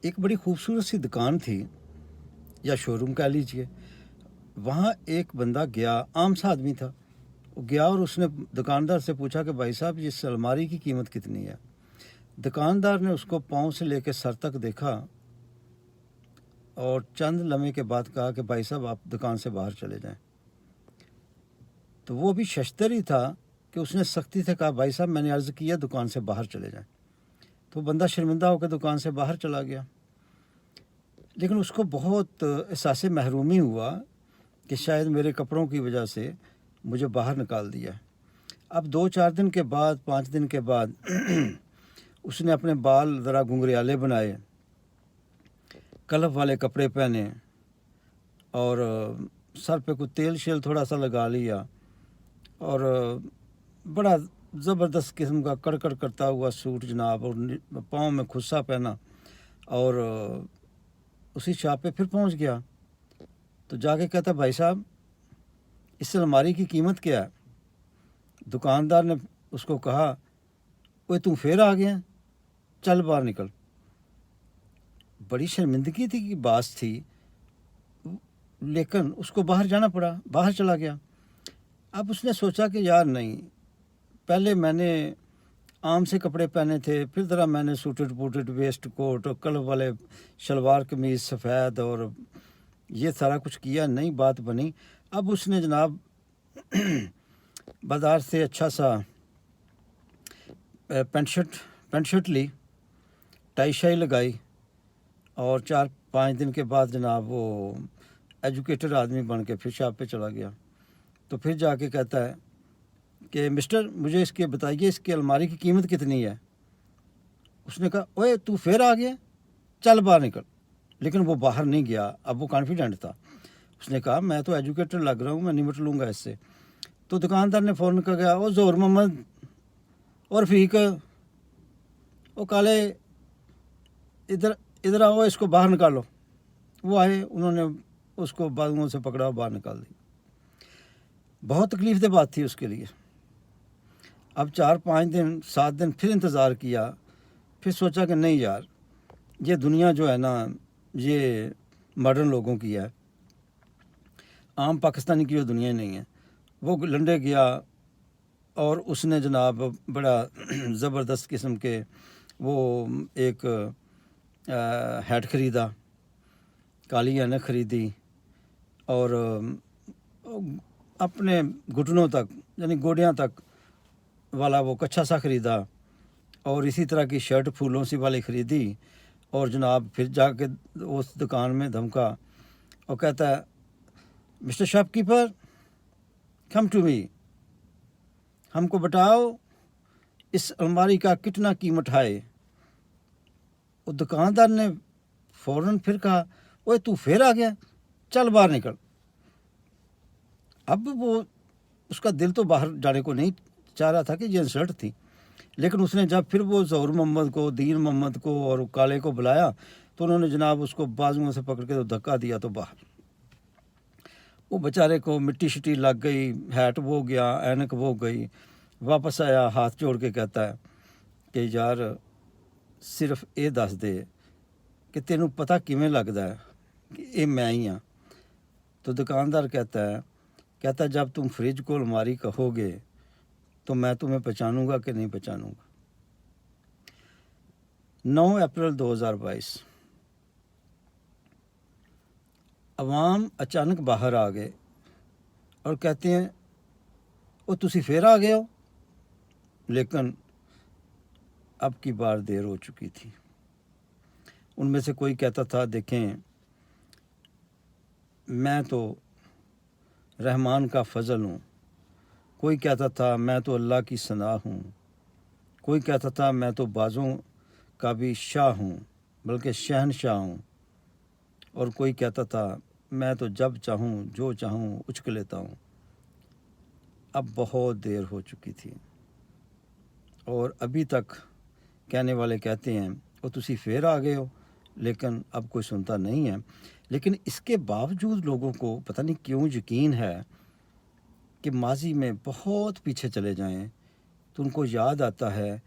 ایک بڑی خوبصورت سی دکان تھی یا شو روم کہہ لیجیے. وہاں ایک بندہ گیا، عام سا آدمی تھا. وہ گیا اور اس نے دکاندار سے پوچھا کہ بھائی صاحب اس الماری کی قیمت کتنی ہے. دکاندار نے اس کو پاؤں سے لے کے سر تک دیکھا اور چند لمحے کے بعد کہا کہ بھائی صاحب آپ دکان سے باہر چلے جائیں. تو وہ بھی ششتر ہی تھا کہ اس نے سختی سے کہا بھائی صاحب میں نے عرض کیا دکان سے باہر چلے جائیں. تو بندہ شرمندہ ہو کے دکان سے باہر چلا گیا. لیکن اس کو بہت احساس محرومی ہوا کہ شاید میرے کپڑوں کی وجہ سے مجھے باہر نکال دیا. اب 2-4 دن کے بعد 5 دن کے بعد اس نے اپنے بال ذرا گھنگریالے بنائے، کلف والے کپڑے پہنے اور سر پہ کوئی تیل شیل تھوڑا سا لگا لیا اور بڑا زبردست قسم کا کڑکڑ کرتا ہوا سوٹ جناب، اور پاؤں میں خصا پہنا اور اسی شاپ پہ پھر پہنچ گیا. تو جا کے کہتا بھائی صاحب اس الماری کی قیمت کیا ہے؟ دکاندار نے اس کو کہا اوے تم پھر آ گیا، چل باہر نکل. بڑی شرمندگی تھی کہ باس تھی، لیکن اس کو باہر جانا پڑا، باہر چلا گیا. اب اس نے سوچا کہ یار نہیں، پہلے میں نے عام سے کپڑے پہنے تھے، پھر ذرا میں نے سوٹڈ بوٹڈ ویسٹ کوٹ اور کلر والے شلوار قمیض سفید اور یہ سارا کچھ کیا، نہیں بات بنی. اب اس نے جناب بازار سے اچھا سا پینٹ شرٹ لی، ٹائی شائی لگائی اور 4-5 دن کے بعد جناب وہ ایجوکیٹڈ آدمی بن کے پھر شاپ پہ چلا گیا. تو پھر جا کے کہتا ہے کہ مسٹر مجھے اس کے بتائیے اس کی الماری کی قیمت کتنی ہے. اس نے کہا اوے تو پھر آ گیا، چل باہر نکل. لیکن وہ باہر نہیں گیا. اب وہ کانفیڈنٹ تھا. اس نے کہا میں تو ایجوکیٹڈ لگ رہا ہوں، میں نمٹ لوں گا اس سے. تو دکاندار نے فوراً کہا گیا او زور محمد اور فیق او کالے ادھر آؤ، اس کو باہر نکالو. وہ آئے، انہوں نے اس کو بازوؤں سے پکڑا اور باہر نکال دی. بہت تکلیف دہ بات تھی اس کے لیے. اب 4-5 دن 7 دن پھر انتظار کیا، پھر سوچا کہ نہیں یار، یہ دنیا جو ہے نا یہ ماڈرن لوگوں کی ہے، عام پاکستانی کی جو دنیا نہیں ہے. وہ لنڈے گیا اور اس نے جناب بڑا زبردست قسم کے وہ ایک ہیٹ خریدا، کالی اینک خریدی اور اپنے گھٹنوں تک یعنی گوڈیاں تک والا وہ کچھا سا خریدا اور اسی طرح کی شرٹ پھولوں سی والی خریدی. اور جناب پھر جا کے اس دکان میں دھمکا اور کہتا ہے mister shopkeeper come to me, ہم کو بتاؤ اس الماری کا کتنا قیمت ہے. وہ دکاندار نے فوراً پھر کہا اوے تو پھر آ گیا، چل باہر نکل. اب وہ اس کا دل تو باہر جانے کو نہیں چاہ رہا تھا کہ یہ انسلٹ تھی. لیکن اس نے جب پھر وہ ظہور محمد کو، دین محمد کو اور کالے کو بلایا تو انہوں نے جناب اس کو بازوؤں سے پکڑ کے تو دھکا دیا تو باہر. وہ بیچارے کو مٹی شٹی لگ گئی، ہیٹ وہ گیا، اینک وہ گئی. واپس آیا، ہاتھ جوڑ کے کہتا ہے کہ یار صرف یہ دس دے کہ تینوں پتہ کیویں لگتا ہے کہ یہ میں ہی ہاں. تو دکاندار کہتا ہے جب تم فریج کو الماری کہو گے تو میں تمہیں پہچانوں گا کہ نہیں پہچانوں گا. 9 اپریل 2022 عوام اچانک باہر آ گئے اور کہتے ہیں وہ تسی پھر آ گئے ہو. لیکن اب کی بار دیر ہو چکی تھی. ان میں سے کوئی کہتا تھا دیکھیں میں تو رحمان کا فضل ہوں، کوئی کہتا تھا میں تو اللہ کی ثنا ہوں، کوئی کہتا تھا میں تو بازوں کا بھی شاہ ہوں بلکہ شہنشاہ ہوں، اور کوئی کہتا تھا میں تو جب چاہوں جو چاہوں اچک لیتا ہوں. اب بہت دیر ہو چکی تھی اور ابھی تک کہنے والے کہتے ہیں وہ تسی پھر آ گئے ہو، لیکن اب کوئی سنتا نہیں ہے. لیکن اس کے باوجود لوگوں کو پتہ نہیں کیوں یقین ہے کہ ماضی میں بہت پیچھے چلے جائیں تو ان کو یاد آتا ہے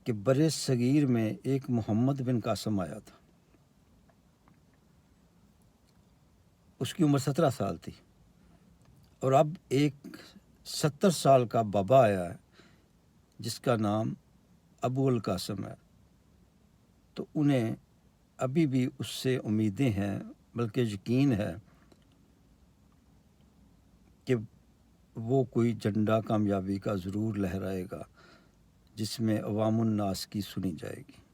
کہ بر صغیر میں ایک محمد بن قاسم آیا تھا. اس کی عمر 17 سال تھی، اور اب ایک 70 سال کا بابا آیا ہے جس کا نام ابو القاسم ہے، تو انہیں ابھی بھی اس سے امیدیں ہیں، بلکہ یقین ہے کہ وہ کوئی جھنڈا کامیابی کا ضرور لہرائے گا جس میں عوام الناس کی سنی جائے گی۔